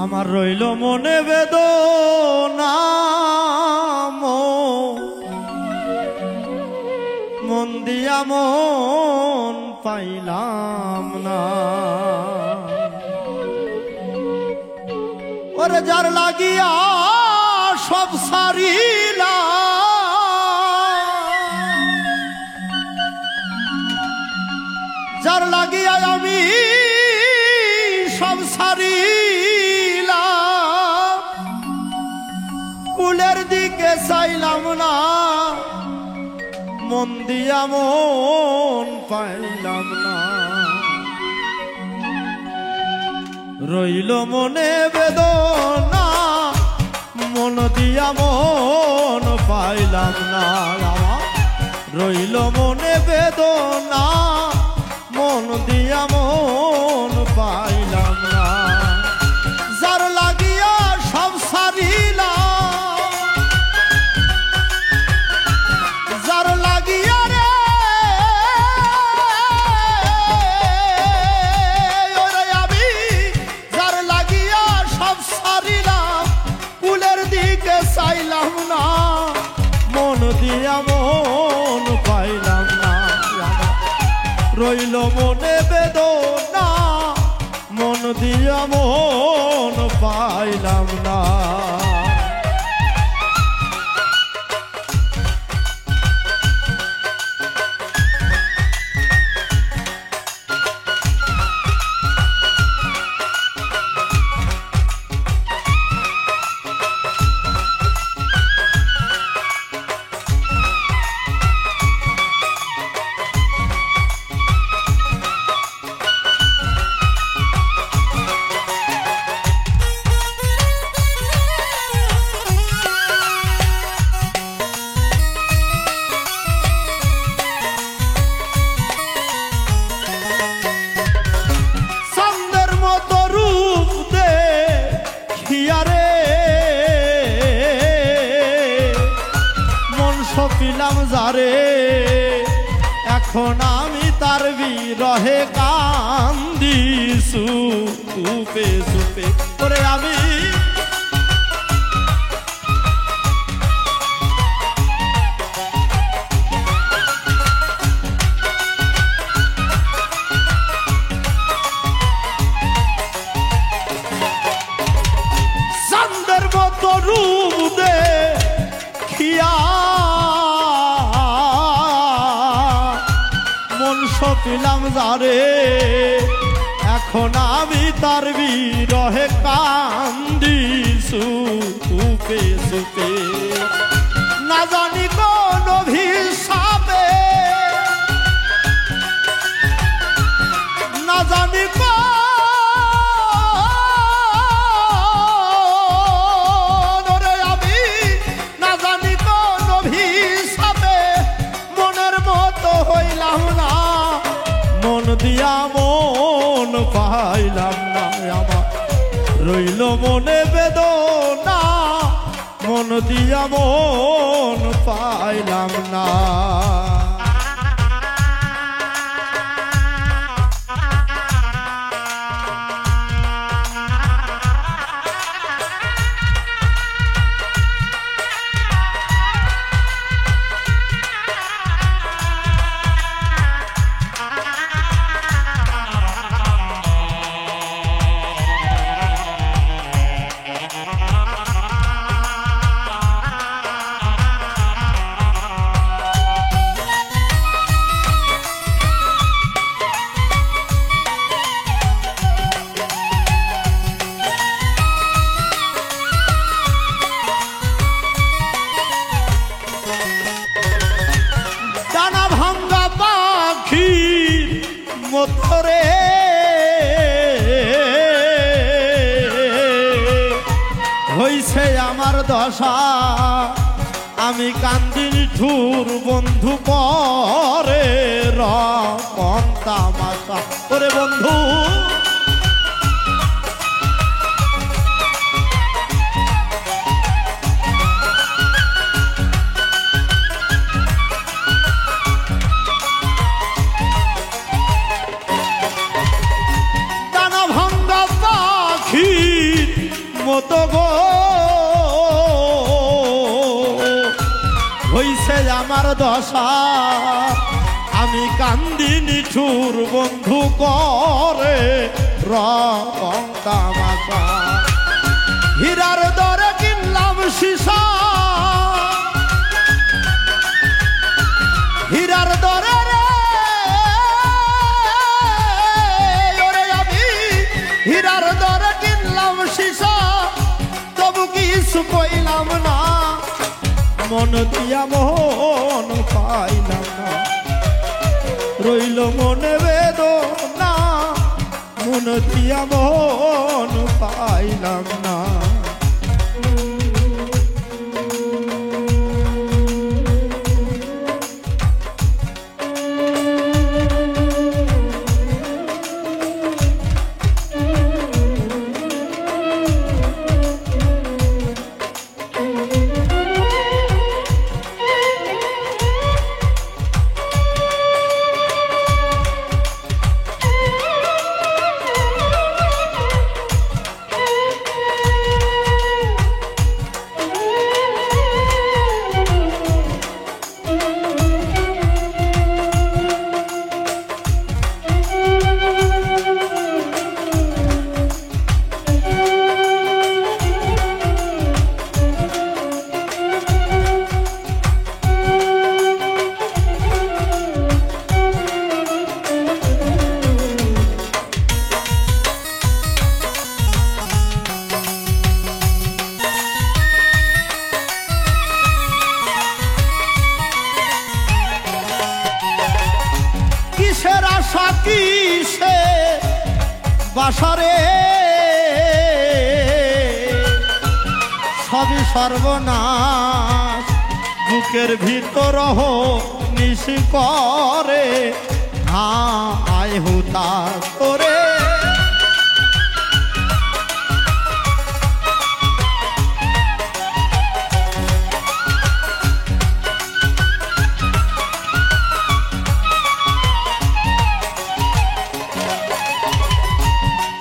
আমার রইল মনে বেদনা মন দিয়া মন পাইলাম না। ওরে যার লাগিয়া সব সারিলাম, যার লাগিয়া আমি সব সারিলাম, কুলের দিকে চাইলাম না, মন দিয়া মন পাইলাম না। রইল মনে বেদনা মন দিয়া মন পাইলাম না। রইল মনে বেদনা মন দিয়া মন পাইলাম না। যার লাগিয়া সব সারিলাম, যার লাগিয়া রে ওরে আমি যার লাগিয়া সব সারিলাম, কুলের দিকে চাইলাম না, মন দিয়া মন পাইলাম না। রইল মনে বেদনা মন দিয়া মন পাইলাম না। পিলাম যারে এখন আমি তার বিরহে কান্দি সুপে সুপে করে আমি চাঁদের মতো রূপ দেখিয়া পিলাম যারে এখন আমি তার বিরহে কান্দি সুপে সুপে। না জানি কোন অভিশাপে, না জানি রে আমি না জানি কোন অভিশাপে মনের মতো হইলাম না, মন দিয়া মন পাইলাম না। আমার রইল মনে বেদনা মন দিয়া মন পাইলাম না। মতরে হইছে আমার দশা, আমি কান্দি নিঠুর বন্ধু পরে রকম তামাশা। ওরে বন্ধু বিপদ গো হইছে আমার দশা আমি কান্দি নিঠুর বন্ধু করে রং তামাশা হীরার দরে কিনলাম সীসা হীরার দরে রে ওরে আমি হীরার দরে কিনলাম সীসা তবু কিছু কইলাম না মন দিয়া মন পাইলাম না রইল মনে বেদনা মন দিয়া মন পাইলাম না কিসের আশা কিসে বাসারে সবই সর্বনাশ বুকের ভিতর নিশি করে আয় হুতাশ করে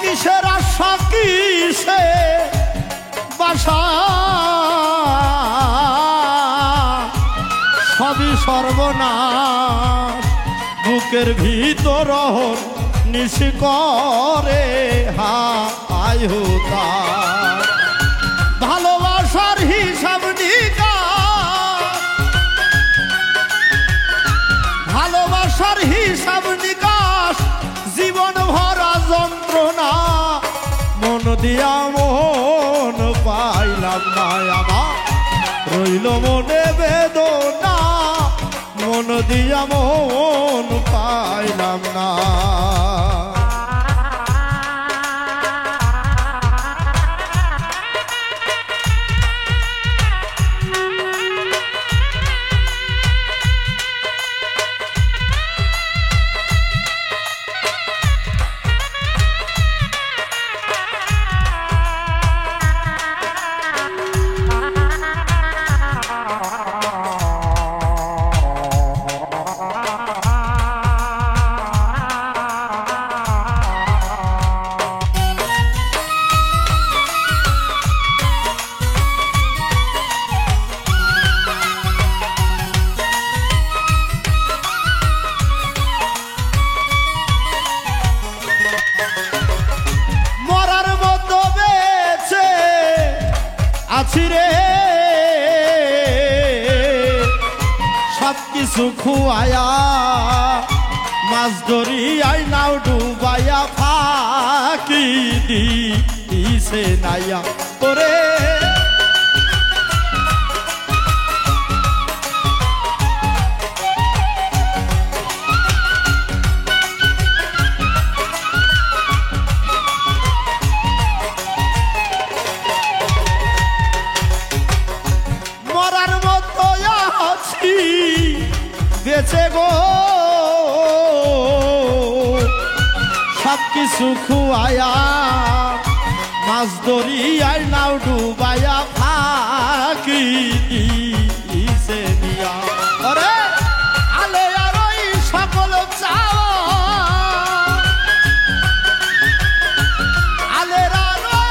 কিসের আশা কিসে বাসা সবই সর্বনাশ বুকের ভিতর নিশি করে হায় হুতাশ ভালোবাসার হিসাব নিকাশ ভালোবাসার হিসাব নিকাশ জীবন ভরা যন্ত্রণা মন দিয়া মন পাইলাম না আমার রইল মনে বেদনা মন দিয়া মন পাইলাম না আছি রে সব কিছু খুয়ায়া মাছ ধরিয়াই নাও ডুবাইয়া ফাঁকি দিছে নাইয়া তোরে বেঁচে গো সব কিছু খুয়ায়া মাছ ধরিয়াই নাও ডুবাইয়া ফাঁকি দিছে নিয়া আরে আলে আর ওই সকল চাওয়া আলের আলো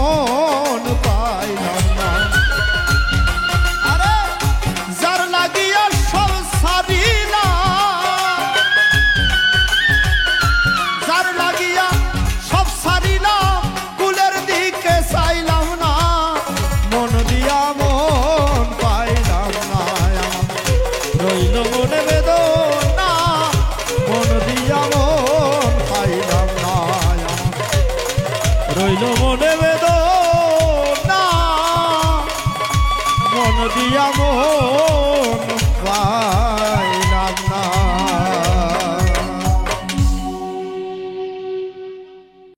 মন পাইলাম না। আরে যার লাগিয়া সব সারিলাম, যার লাগিয়া সব সারিলাম, কুলের দিকে চাইলাম না, মন দিয়া মন পাইলাম না। রইল মনে বেদনা, মন দিয়া মন পাইলাম না। রইল মনে বেদনা, মন দিয়া মন পাইলাম